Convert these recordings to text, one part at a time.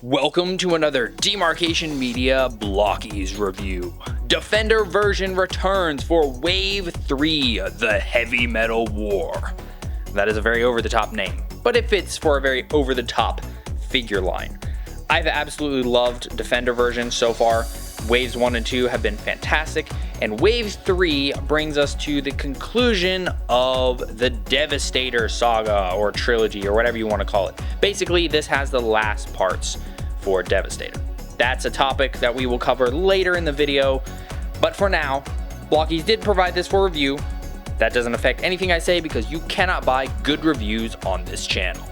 Welcome to another Demarcation Media Blokees review. Defender version returns for Wave 3, the Heavy Metal War. That is a very over-the-top name, but it fits for a very over-the-top figure line. I've absolutely loved Defender version so far. Waves 1 and 2 have been fantastic, and Wave 3 brings us to the conclusion of the Devastator saga, or trilogy, or whatever you want to call it. Basically, this has the last parts for Devastator. That's a topic that we will cover later in the video, but for now, Blokees did provide this for review. That doesn't affect anything I say because you cannot buy good reviews on this channel.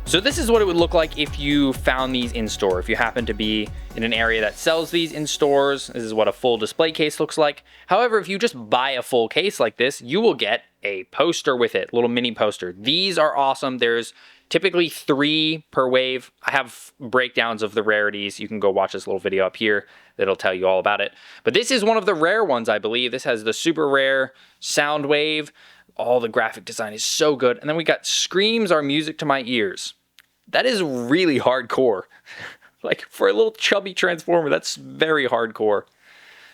So this is what it would look like if you found these in store. If you happen to be in an area that sells these in stores, this is what a full display case looks like. However, if you just buy a full case like this, you will get a poster with it, little mini poster. These are awesome. There's typically 3 per wave. I have breakdowns of the rarities. You can go watch this little video up here that'll tell you all about it. But this is one of the rare ones, I believe. This has the super rare Soundwave. All the graphic design is so good. And then we got Screams Are Music to My Ears. That is really hardcore. Like, for a little chubby Transformer, that's very hardcore.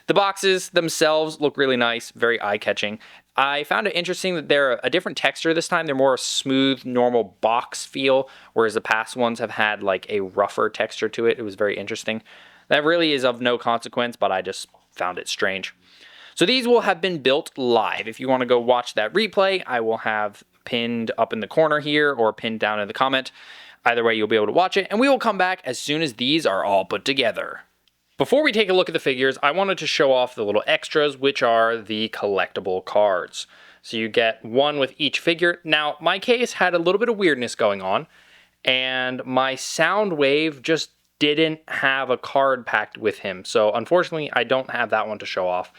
The boxes themselves look really nice, very eye-catching. I found it interesting that they're a different texture this time. They're more smooth, normal box feel, whereas the past ones have had like a rougher texture to it. It was very interesting. That really is of no consequence, but I just found it strange. So these will have been built live. If you want to go watch that replay, I will have pinned up in the corner here or pinned down in the comment. Either way, you'll be able to watch it, and we will come back as soon as these are all put together. Before we take a look at the figures, I wanted to show off the little extras, which are the collectible cards. So you get one with each figure. Now, my case had a little bit of weirdness going on, and my Soundwave just didn't have a card packed with him. So unfortunately, I don't have that one to show off.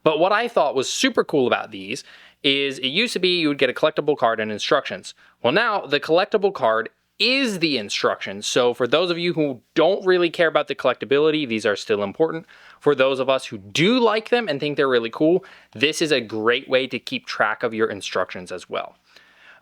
But what I thought was super cool about these is it used to be you would get a collectible card and instructions. Well, now the collectible card is the instructions. So for those of you who don't really care about the collectability, these are still important. For those of us who do like them and think they're really cool, this is a great way to keep track of your instructions as well.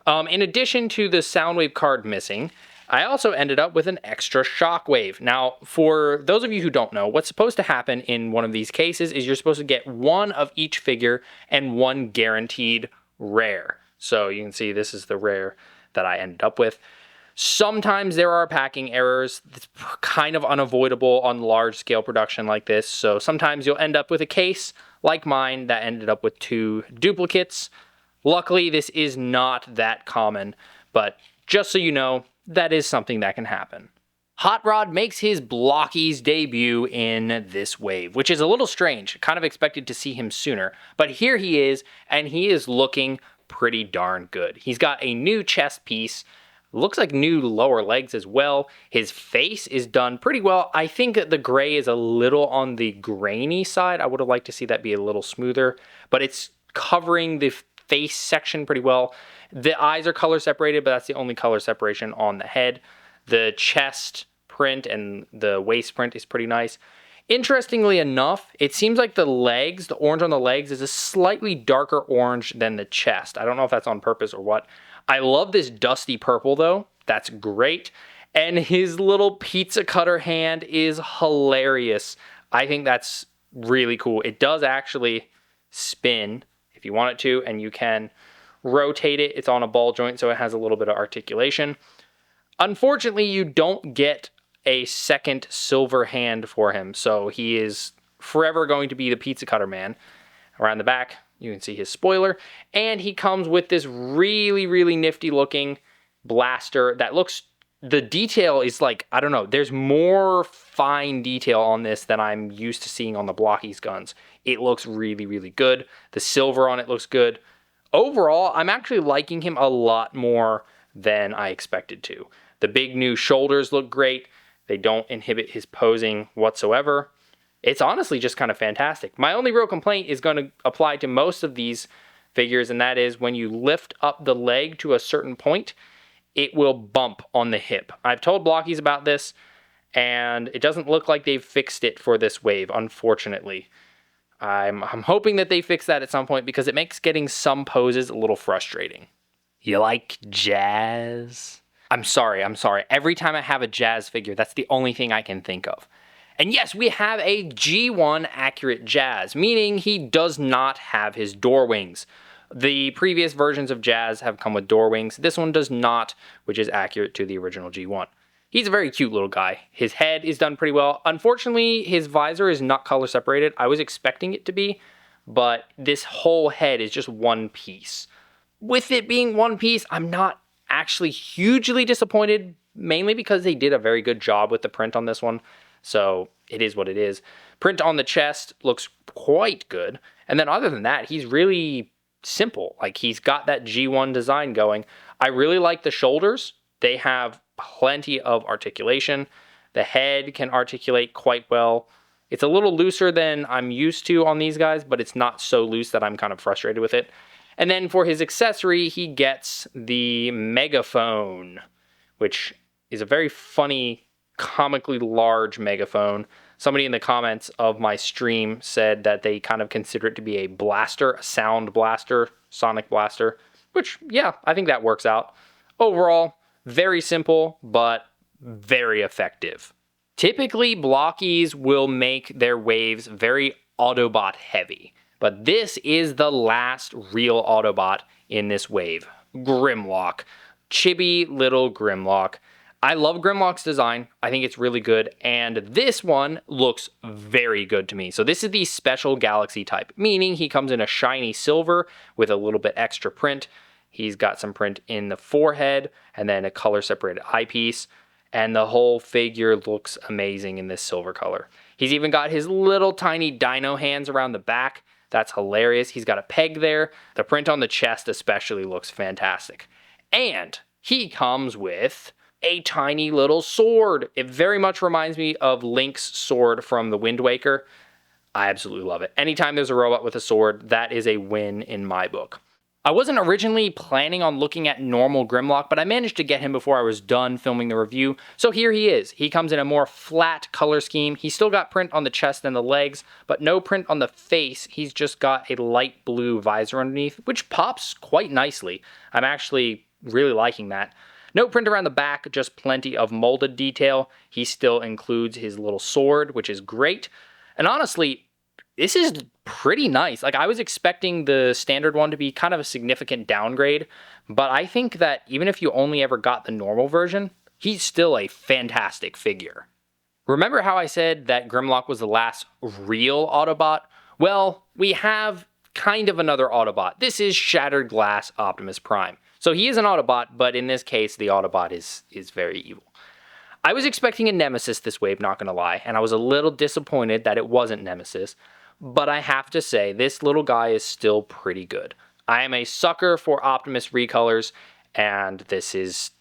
In addition to the Soundwave card missing, I also ended up with an extra Shockwave. Now, for those of you who don't know, what's supposed to happen in one of these cases is you're supposed to get one of each figure and one guaranteed rare. So you can see this is the rare that I ended up with. Sometimes there are packing errors. It's kind of unavoidable on large scale production like this. So sometimes you'll end up with a case like mine that ended up with 2 duplicates. Luckily, this is not that common, but just so you know, that is something that can happen. Hot Rod makes his Blokees debut in this wave, which is a little strange. Kind of expected to see him sooner, but here he is, and he is looking pretty darn good. He's got a new chest piece. Looks like new lower legs as well. His face is done pretty well. I think the gray is a little on the grainy side. I would have liked to see that be a little smoother, but it's covering the face section pretty well. The eyes are color separated, but that's the only color separation on the head. The chest print and the waist print is pretty nice. Interestingly enough, it seems like the legs, the orange on the legs, is a slightly darker orange than the chest. I don't know if that's on purpose or what. I love this dusty purple though. That's great. And his little pizza cutter hand is hilarious. I think that's really cool. It does actually spin if you want it to, and you can rotate it. It's on a ball joint, so it has a little bit of articulation. Unfortunately, you don't get a second silver hand for him, so he is forever going to be the pizza cutter man. Around the back, you can see his spoiler, and he comes with this really, really nifty looking blaster that looks, the detail is like, I don't know, there's more fine detail on this than I'm used to seeing on the Blokees guns. It looks really, really good. The silver on it looks good. Overall, I'm actually liking him a lot more than I expected to. The big new shoulders look great. They don't inhibit his posing whatsoever. It's honestly just kind of fantastic. My only real complaint is going to apply to most of these figures, and that is when you lift up the leg to a certain point, it will bump on the hip. I've told Blokees about this, and it doesn't look like they've fixed it for this wave, unfortunately. I'm hoping that they fix that at some point because it makes getting some poses a little frustrating. You like jazz? I'm sorry. Every time I have a Jazz figure, that's the only thing I can think of. And yes, we have a G1 accurate Jazz, meaning he does not have his door wings. The previous versions of Jazz have come with door wings. This one does not, which is accurate to the original G1. He's a very cute little guy. His head is done pretty well. Unfortunately, his visor is not color separated. I was expecting it to be, but this whole head is just one piece. With it being one piece, I'm not actually hugely disappointed, mainly because they did a very good job with the print on this one. So it is what it is. Print on the chest looks quite good. And then other than that, he's really simple. Like, he's got that G1 design going. I really like the shoulders. They have plenty of articulation. The head can articulate quite well. It's a little looser than I'm used to on these guys, but it's not so loose that I'm kind of frustrated with it. And then for his accessory, he gets the megaphone, which is a very funny, comically large megaphone. Somebody in the comments of my stream said that they kind of consider it to be a blaster, a sound blaster, sonic blaster, which, yeah, I think that works out. Overall, very simple, but very effective. Typically, Blokees will make their waves very Autobot heavy, but this is the last real Autobot in this wave. Grimlock. Chibi little Grimlock. I love Grimlock's design. I think it's really good, and this one looks very good to me. So this is the special galaxy type, meaning he comes in a shiny silver with a little bit extra print. He's got some print in the forehead and then a color separated eyepiece. And the whole figure looks amazing in this silver color. He's even got his little tiny dino hands around the back. That's hilarious. He's got a peg there. The print on the chest especially looks fantastic. And he comes with a tiny little sword. It very much reminds me of Link's sword from the Wind Waker. I absolutely love it. Anytime there's a robot with a sword, that is a win in my book. I wasn't originally planning on looking at normal Grimlock, but I managed to get him before I was done filming the review. So here he is. He comes in a more flat color scheme. He's still got print on the chest and the legs, but no print on the face. He's just got a light blue visor underneath, which pops quite nicely. I'm actually really liking that. No print around the back, just plenty of molded detail. He still includes his little sword, which is great. And honestly, this is pretty nice. Like, I was expecting the standard one to be kind of a significant downgrade, but I think that even if you only ever got the normal version, he's still a fantastic figure. Remember how I said that Grimlock was the last real Autobot? Well, we have kind of another Autobot. This is Shattered Glass Optimus Prime. So he is an Autobot, but in this case, the Autobot is very evil. I was expecting a Nemesis this wave, not gonna lie, and I was a little disappointed that it wasn't Nemesis. But I have to say, this little guy is still pretty good. I am a sucker for Optimus recolors, and this is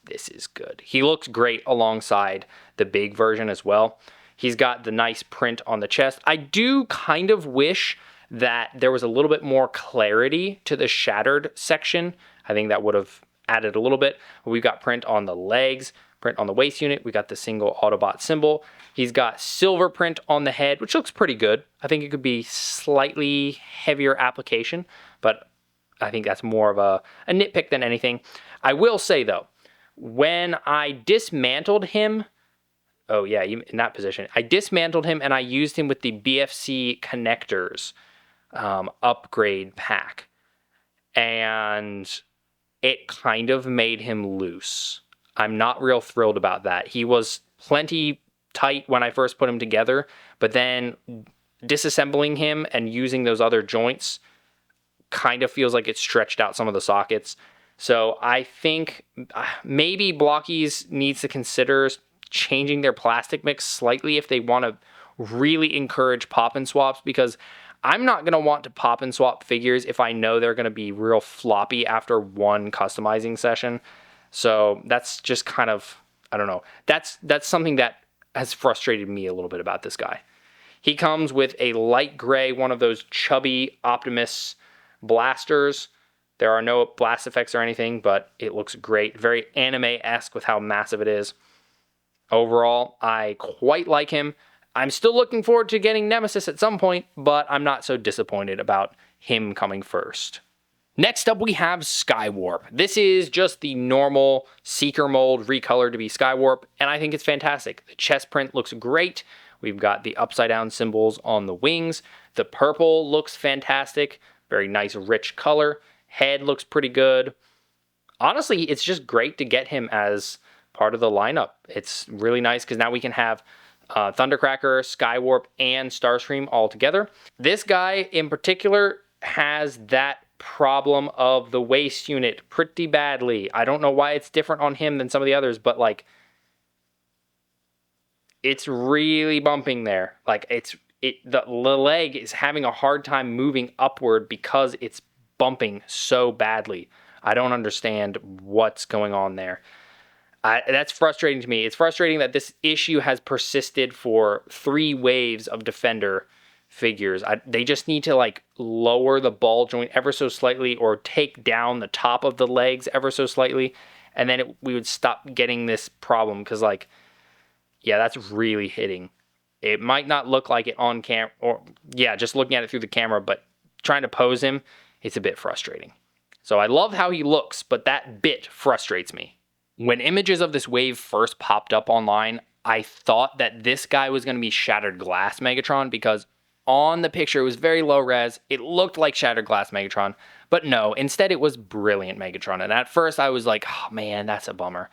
good. He looks great alongside the big version as well. He's got the nice print on the chest. I do kind of wish that there was a little bit more clarity to the shattered section. I think that would have added a little bit. We've got print on the legs, print on the waist unit. We got the single Autobot symbol. He's got silver print on the head, which looks pretty good. I think it could be slightly heavier application, but I think that's more of a nitpick than anything. I will say, though, when I dismantled him, oh yeah, in that position, I dismantled him and I used him with the BFC connectors upgrade pack, and it kind of made him loose. I'm not real thrilled about that. He was plenty tight when I first put him together, but then disassembling him and using those other joints kind of feels like it stretched out some of the sockets. So I think maybe Blokees needs to consider changing their plastic mix slightly if they want to really encourage pop and swaps, because I'm not going to want to pop and swap figures if I know they're going to be real floppy after one customizing session. So that's just kind of, I don't know. That's something that has frustrated me a little bit about this guy. He comes with a light gray, one of those chubby Optimus blasters. There are no blast effects or anything, but it looks great. Very anime-esque with how massive it is. Overall, I quite like him. I'm still looking forward to getting Nemesis at some point, but I'm not so disappointed about him coming first. Next up, we have Skywarp. This is just the normal Seeker mold recolored to be Skywarp, and I think it's fantastic. The chest print looks great. We've got the upside down symbols on the wings. The purple looks fantastic. Very nice, rich color. Head looks pretty good. Honestly, it's just great to get him as part of the lineup. It's really nice because now we can have Thundercracker, Skywarp, and Starscream all together. This guy in particular has that problem of the waist unit pretty badly. I don't know why it's different on him than some of the others, but like it's really bumping there. Like the leg is having a hard time moving upward because it's bumping so badly. I don't understand what's going on there. That's frustrating to me. It's frustrating that this issue has persisted for 3 waves of Defender figures. They just need to like lower the ball joint ever so slightly or take down the top of the legs ever so slightly, and then we would stop getting this problem, because like, yeah, that's really hitting. It might not look like it on camera, or yeah, just looking at it through the camera, but trying to pose him, it's a bit frustrating. So I love how he looks, but that bit frustrates me. When images of this wave first popped up online, I thought that this guy was going to be Shattered Glass Megatron, because on the picture, it was very low res. It looked like Shattered Glass Megatron, but no, instead it was Brilliant Megatron. And at first I was like, oh man, that's a bummer.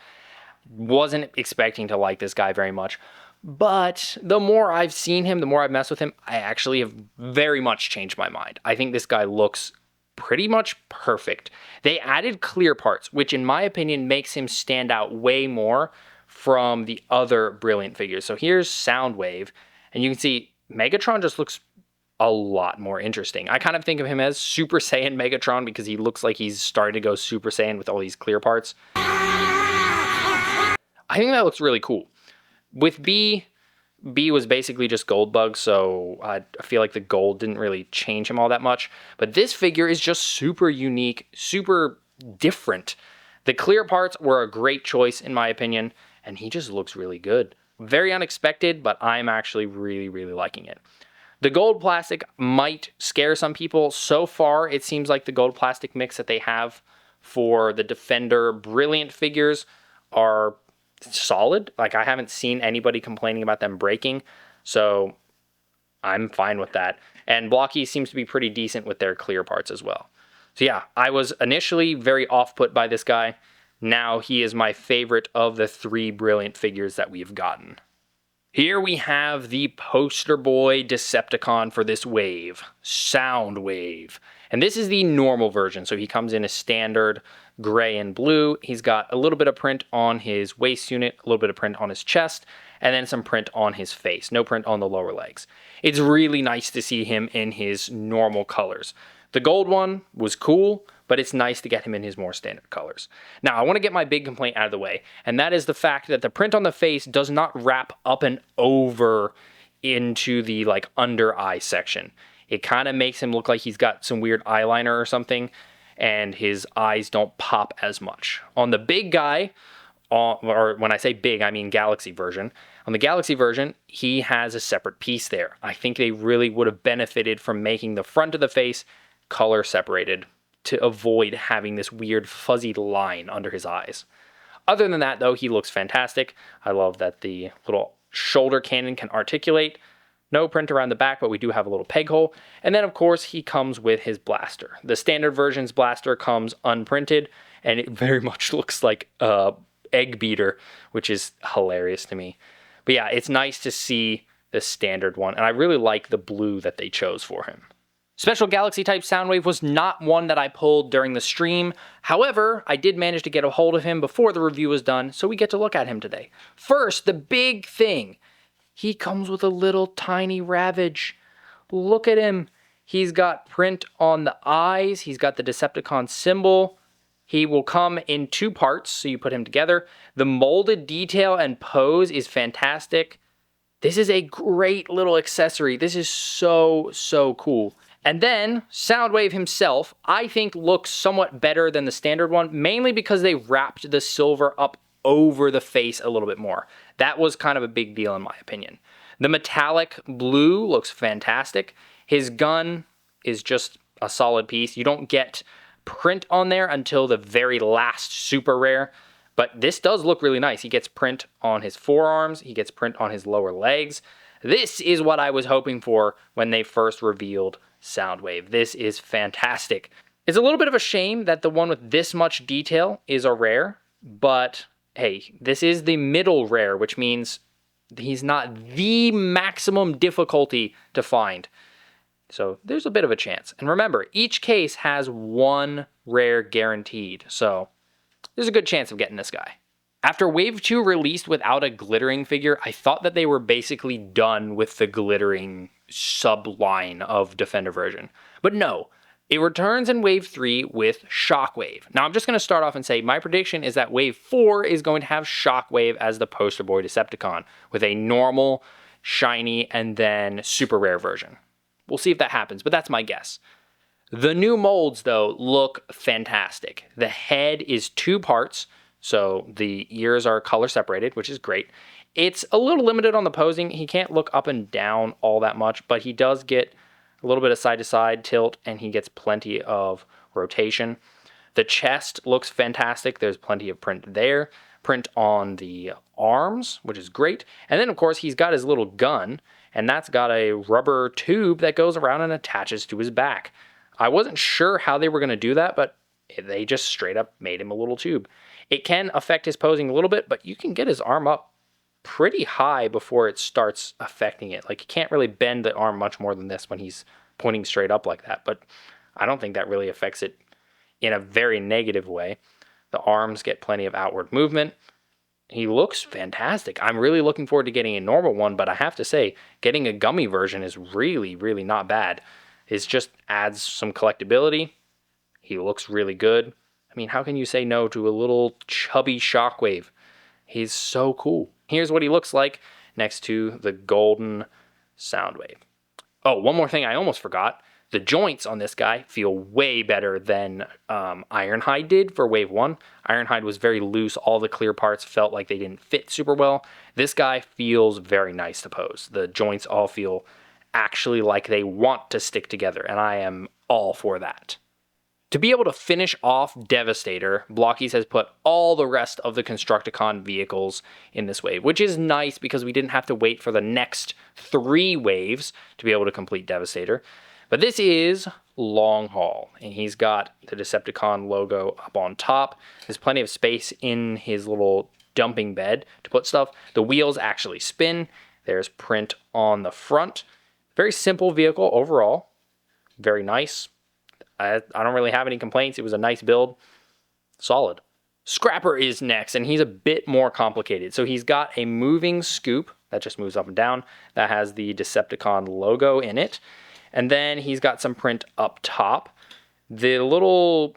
Wasn't expecting to like this guy very much. But the more I've seen him, the more I've messed with him, I actually have very much changed my mind. I think this guy looks pretty much perfect. They added clear parts, which in my opinion makes him stand out way more from the other Brilliant figures. So here's Soundwave, and you can see Megatron just looks a lot more interesting. I kind of think of him as Super Saiyan Megatron because he looks like he's starting to go Super Saiyan with all these clear parts. I think that looks really cool. With B was basically just Goldbug, so I feel like the gold didn't really change him all that much. But this figure is just super unique, super different. The clear parts were a great choice in my opinion, and he just looks really good. Very unexpected, but I'm actually really, really liking it. The gold plastic might scare some people. So far, it seems like the gold plastic mix that they have for the Defender Brilliant figures are solid. Like, I haven't seen anybody complaining about them breaking, so I'm fine with that. And Blokees seems to be pretty decent with their clear parts as well. So yeah, I was initially very off-put by this guy. Now he is my favorite of the 3 Brilliant figures that we've gotten. Here we have the poster boy Decepticon for this wave, Soundwave. And this is the normal version, so he comes in a standard gray and blue. He's got a little bit of print on his waist unit, a little bit of print on his chest, and then some print on his face. No print on the lower legs. It's really nice to see him in his normal colors. The gold one was cool, but it's nice to get him in his more standard colors. Now, I want to get my big complaint out of the way, and that is the fact that the print on the face does not wrap up and over into the like under eye section. It kind of makes him look like he's got some weird eyeliner or something, and his eyes don't pop as much. On the big guy, or when I say big, I mean Galaxy version. On the Galaxy version, he has a separate piece there. I think they really would have benefited from making the front of the face color separated to avoid having this weird fuzzy line under his eyes. Other than that, though, he looks fantastic. I love that the little shoulder cannon can articulate. No print around the back, but we do have a little peg hole. And then, of course, he comes with his blaster. The standard version's blaster comes unprinted, and it very much looks like a egg beater, which is hilarious to me. But yeah, it's nice to see the standard one, and I really like the blue that they chose for him. Special Galaxy type Soundwave was not one that I pulled during the stream. However, I did manage to get a hold of him before the review was done, so we get to look at him today. First, the big thing. He comes with a little tiny Ravage. Look at him. He's got print on the eyes. He's got the Decepticon symbol. He will come in 2 parts, so you put him together. The molded detail and pose is fantastic. This is a great little accessory. This is so, so cool. And then, Soundwave himself, I think looks somewhat better than the standard one, mainly because they wrapped the silver up over the face a little bit more. That was kind of a big deal in my opinion. The metallic blue looks fantastic. His gun is just a solid piece. You don't get print on there until the very last super rare. But this does look really nice. He gets print on his forearms. He gets print on his lower legs. This is what I was hoping for when they first revealed Soundwave. This is fantastic. It's a little bit of a shame that the one with this much detail is a rare, but hey, this is the middle rare, which means he's not the maximum difficulty to find. So there's a bit of a chance. And remember, each case has one rare guaranteed, so there's a good chance of getting this guy. After Wave 2 released without a glittering figure, I thought that they were basically done with the glittering sub-line of Defender version. But no, it returns in Wave 3 with Shockwave. Now I'm just going to start off and say my prediction is that Wave 4 is going to have Shockwave as the poster boy Decepticon with a normal, shiny, and then super rare version. We'll see if that happens, but that's my guess. The new molds, though, look fantastic. The head is 2 parts, so the ears are color separated, which is great. It's a little limited on the posing. He can't look up and down all that much, but he does get a little bit of side-to-side tilt, and he gets plenty of rotation. The chest looks fantastic. There's plenty of print there. Print on the arms, which is great. And then, of course, he's got his little gun, and that's got a rubber tube that goes around and attaches to his back. I wasn't sure how they were going to do that, but they just straight up made him a little tube. It can affect his posing a little bit, but you can get his arm up pretty high before it starts affecting it. Like, you can't really bend the arm much more than this when he's pointing straight up like that, but I don't think that really affects it in a very negative way. The arms get plenty of outward movement. He looks fantastic. I'm really looking forward to getting a normal one, but I have to say, getting a gummy version is really, really not bad. It just adds some collectability. He looks really good. I mean, how can you say no to a little chubby Shockwave? He's so cool. Here's what he looks like next to the golden Soundwave. Oh, one more thing I almost forgot. The joints on this guy feel way better than Ironhide did for Wave 1. Ironhide was very loose. All the clear parts felt like they didn't fit super well. This guy feels very nice to pose. The joints all feel actually like they want to stick together, and I am all for that. To be able to finish off Devastator, Blokees has put all the rest of the Constructicon vehicles in this wave, which is nice because we didn't have to wait for the next 3 waves to be able to complete Devastator. But this is long haul, and he's got the Decepticon logo up on top. There's plenty of space in his little dumping bed to put stuff. The wheels actually spin. There's print on the front. Very simple vehicle overall. Very nice. I don't really have any complaints. It was a nice build. Solid. Scrapper is next, and he's a bit more complicated. So he's got a moving scoop that just moves up and down. That has the Decepticon logo in it. And then he's got some print up top. The little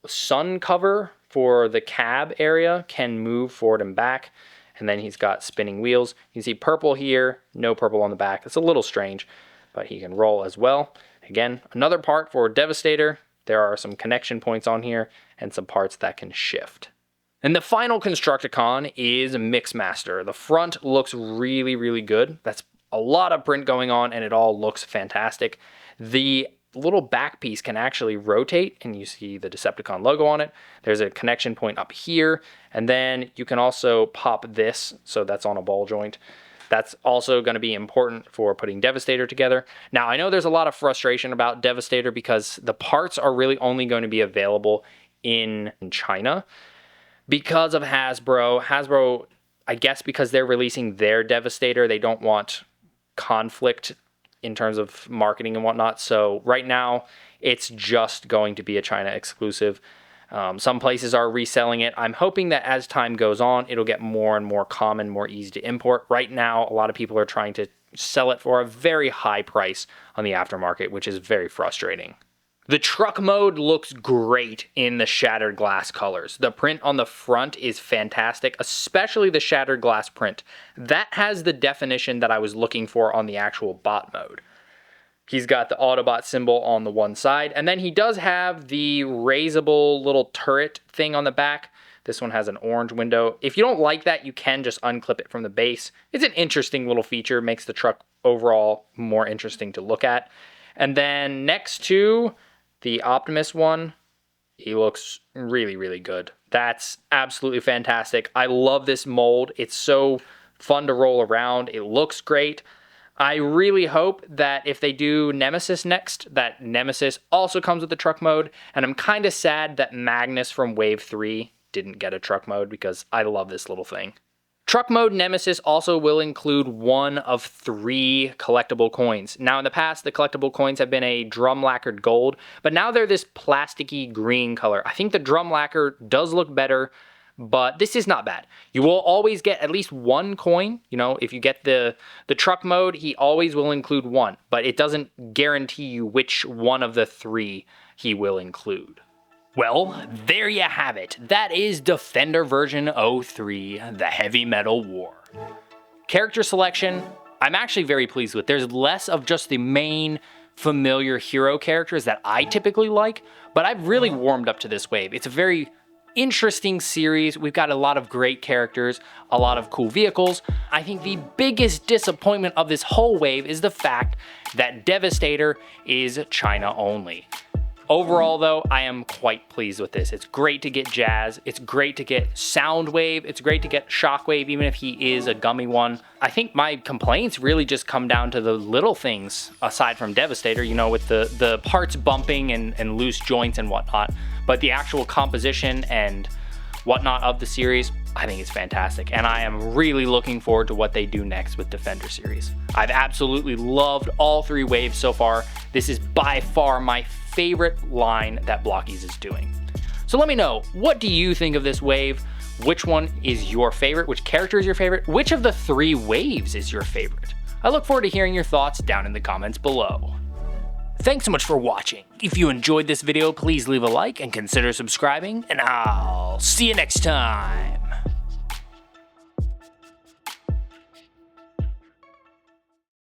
sun cover for the cab area can move forward and back. And then he's got spinning wheels. You can see purple here, no purple on the back. It's a little strange, but he can roll as well. Again, another part for Devastator. There are some connection points on here and some parts that can shift. And the final Constructicon is Mixmaster. The front looks really, really good. That's a lot of print going on, and it all looks fantastic. The little back piece can actually rotate, and you see the Decepticon logo on it. There's a connection point up here, and then you can also pop this, so that's on a ball joint. That's also going to be important for putting Devastator together. Now, I know there's a lot of frustration about Devastator because the parts are really only going to be available in China because of Hasbro. Hasbro, I guess because they're releasing their Devastator, they don't want conflict in terms of marketing and whatnot. So right now, it's just going to be a China exclusive. Some places are reselling it. I'm hoping that as time goes on, it'll get more and more common, more easy to import. Right now, a lot of people are trying to sell it for a very high price on the aftermarket, which is very frustrating. The truck mode looks great in the shattered glass colors. The print on the front is fantastic, especially the shattered glass print. That has the definition that I was looking for on the actual bot mode. He's got the Autobot symbol on the one side, and then he does have the raisable little turret thing on the back. This one has an orange window. If you don't like that, you can just unclip it from the base. It's an interesting little feature, makes the truck overall more interesting to look at. And then next to the Optimus one, He looks really, really good. That's absolutely fantastic. I love this mold. It's so fun to roll around. It looks great. I really hope that if they do Nemesis next, that Nemesis also comes with the truck mode. And I'm kind of sad that Magnus from Wave 3 didn't get a truck mode because I love this little thing. Truck mode Nemesis also will include one of 3 collectible coins. Now in the past, the collectible coins have been a drum lacquered gold, but now they're this plasticky green color. I think the drum lacquer does look better, but this is not bad. You will always get at least 1 coin. You know, if you get the truck mode, he always will include 1, but it doesn't guarantee you which one of the 3 he will include. Well, there you have it. That is Defender version 03, the Heavy Metal War. Character selection, I'm actually very pleased with. There's less of just the main familiar hero characters that I typically like, but I've really warmed up to this wave. It's a very interesting series. We've got a lot of great characters, a lot of cool vehicles. I think the biggest disappointment of this whole wave is the fact that Devastator is China only. Overall, though, I am quite pleased with this. It's great to get Jazz. It's great to get Soundwave. It's great to get Shockwave, even if he is a Gummy one. I think my complaints really just come down to the little things, aside from Devastator, you know, with the parts bumping and loose joints and whatnot. But the actual composition and whatnot of the series, I think it's fantastic. And I am really looking forward to what they do next with Defender series. I've absolutely loved all 3 waves so far. This is by far my favorite line that Blokees is doing. So let me know, what do you think of this wave? Which one is your favorite? Which character is your favorite? Which of the 3 waves is your favorite? I look forward to hearing your thoughts down in the comments below. Thanks so much for watching. If you enjoyed this video, please leave a like and consider subscribing, and I'll see you next time.